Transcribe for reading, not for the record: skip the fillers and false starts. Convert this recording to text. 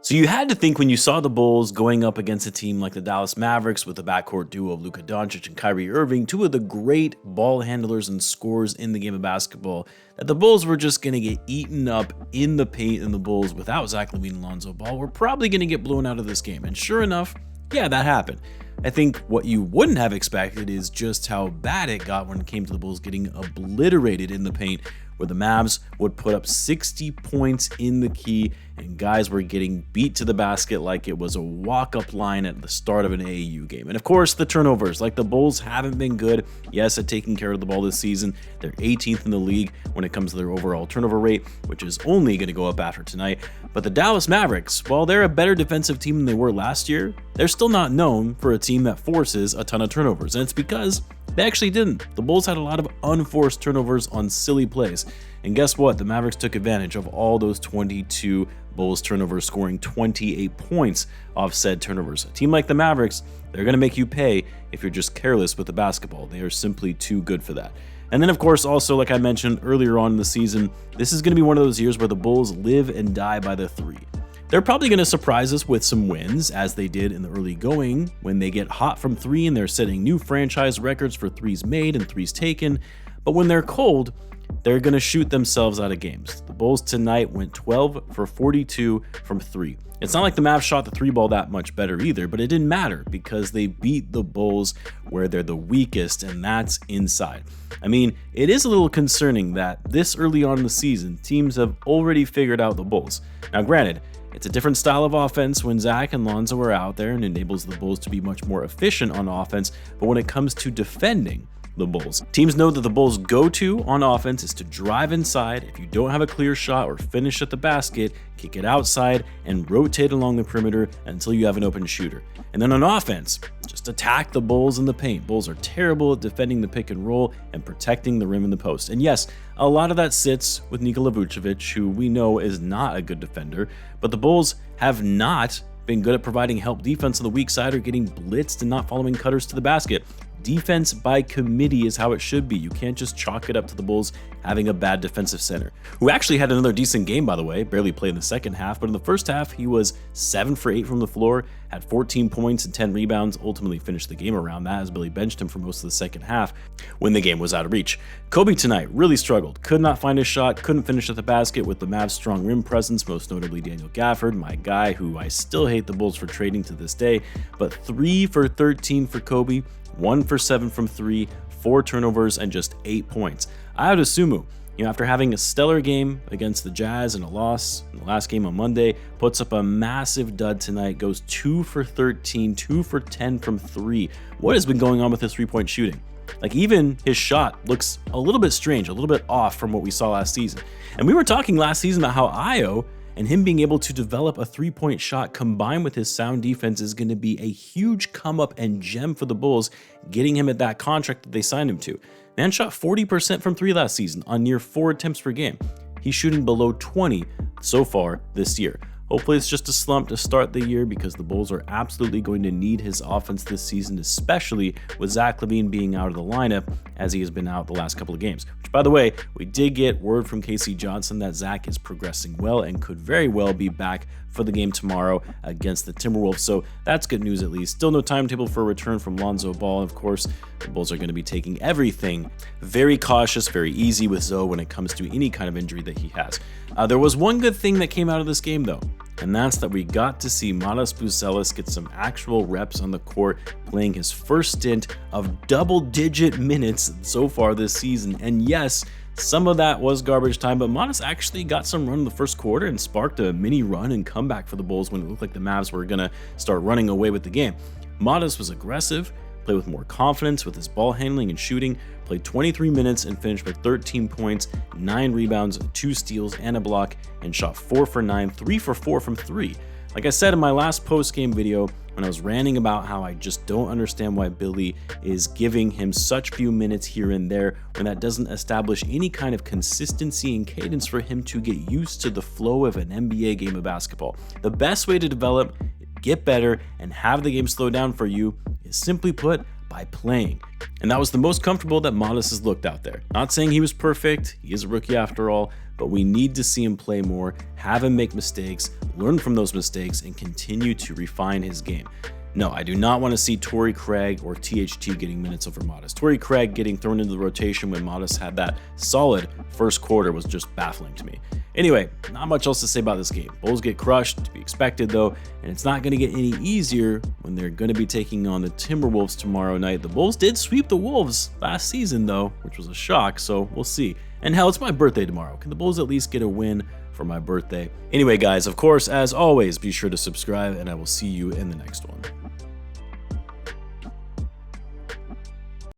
So you had to think when you saw the Bulls going up against a team like the Dallas Mavericks with the backcourt duo of Luka Doncic and Kyrie Irving, two of the great ball handlers and scorers in the game of basketball, that the Bulls were just going to get eaten up in the paint, and the Bulls without Zach Lavine and Lonzo Ball were probably going to get blown out of this game. And sure enough, yeah, that happened. I think what you wouldn't have expected is just how bad it got when it came to the Bulls getting obliterated in the paint, where the Mavs would put up 60 points in the key and guys were getting beat to the basket like it was a walk-up line at the start of an AAU game. And of course, the turnovers, like the Bulls haven't been good, yes, at taking care of the ball this season. They're 18th in the league when it comes to their overall turnover rate, which is only going to go up after tonight. But the Dallas Mavericks, while they're a better defensive team than they were last year, they're still not known for a team that forces a ton of turnovers. And it's because they actually didn't. The Bulls had a lot of unforced turnovers on silly plays. And guess what? The Mavericks took advantage of all those 22 Bulls turnovers, scoring 28 points off said turnovers. A team like the Mavericks, they're going to make you pay if you're just careless with the basketball. They are simply too good for that. And then, of course, also, like I mentioned earlier on in the season, this is going to be one of those years where the Bulls live and die by the three. They're probably going to surprise us with some wins, as they did in the early going when they get hot from three and they're setting new franchise records for threes made and threes taken. But when they're cold, they're going to shoot themselves out of games. The Bulls tonight went 12 for 42 from three. It's not like the Mavs shot the three ball that much better either, but it didn't matter because they beat the Bulls where they're the weakest, and that's inside. I mean, it is a little concerning that this early on in the season, teams have already figured out the Bulls. Now, granted, it's a different style of offense when Zach and Lonzo are out there and enables the Bulls to be much more efficient on offense, but when it comes to defending the Bulls, teams know that the Bulls' go-to on offense is to drive inside. If you don't have a clear shot or finish at the basket, kick it outside and rotate along the perimeter until you have an open shooter. And then on offense, just attack the Bulls in the paint. Bulls are terrible at defending the pick and roll and protecting the rim and the post. And yes, a lot of that sits with Nikola Vucevic, who we know is not a good defender, but the Bulls have not been good at providing help defense on the weak side or getting blitzed and not following cutters to the basket. Defense by committee is how it should be. You can't just chalk it up to the Bulls having a bad defensive center, who actually had another decent game, by the way, barely played in the second half, but in the first half, he was 7 for 8 from the floor, had 14 points and 10 rebounds, ultimately finished the game around that as Billy benched him for most of the second half when the game was out of reach. Coby tonight really struggled, could not find his shot, couldn't finish at the basket with the Mavs' strong rim presence, most notably Daniel Gafford, my guy, who I still hate the Bulls for trading to this day, but 3 for 13 for Coby, 1 for 7 from 3, 4 turnovers, and just 8 points. Dosunmu, after having a stellar game against the Jazz and a loss in the last game on Monday, puts up a massive dud tonight, goes 2 for 13, 2 for 10 from 3. What has been going on with his three-point shooting? Like, even his shot looks a little bit strange, a little bit off from what we saw last season. And we were talking last season about how Ayo and him being able to develop a three-point shot combined with his sound defense is going to be a huge come-up and gem for the Bulls, getting him at that contract that they signed him to. Man shot 40% from three last season on near 4 attempts per game. He's shooting below 20 so far this year. Hopefully it's just a slump to start the year because the Bulls are absolutely going to need his offense this season, especially with Zach Lavine being out of the lineup as he has been out the last couple of games. Which, by the way, we did get word from Casey Johnson that Zach is progressing well and could very well be back for the game tomorrow against the Timberwolves. So that's good news at least. Still no timetable for a return from Lonzo Ball. Of course, the Bulls are going to be taking everything very cautious, very easy with Zoe when it comes to any kind of injury that he has. There was one good thing that came out of this game, though, and that's that we got to see Buzelis get some actual reps on the court, playing his first stint of double-digit minutes so far this season. And yes, some of that was garbage time, but Manas actually got some run in the first quarter and sparked a mini run and comeback for the Bulls when it looked like the Mavs were going to start running away with the game. Manas was aggressive, played with more confidence with his ball handling and shooting, played 23 minutes and finished with 13 points, 9 rebounds, 2 steals, and a block, and shot 4 for 9, 3 for 4 from 3. Like I said in my last post-game video, when I was ranting about how I just don't understand why Billy is giving him such few minutes here and there when that doesn't establish any kind of consistency and cadence for him to get used to the flow of an NBA game of basketball. The best way to develop, get better, and have the game slow down for you is simply put by playing. And that was the most comfortable that Modest has looked out there. Not saying he was perfect, he is a rookie after all, but we need to see him play more, have him make mistakes, learn from those mistakes, and continue to refine his game. No, I do not want to see Torrey Craig or THT getting minutes over Modest. Torrey Craig getting thrown into the rotation when Modest had that solid first quarter was just baffling to me. Anyway, not much else to say about this game. Bulls get crushed, to be expected though, and it's not going to get any easier when they're going to be taking on the Timberwolves tomorrow night. The Bulls did sweep the Wolves last season though, which was a shock, so we'll see. And hell, it's my birthday tomorrow. Can the Bulls at least get a win for my birthday? Anyway, guys, of course, as always, be sure to subscribe, and I will see you in the next one.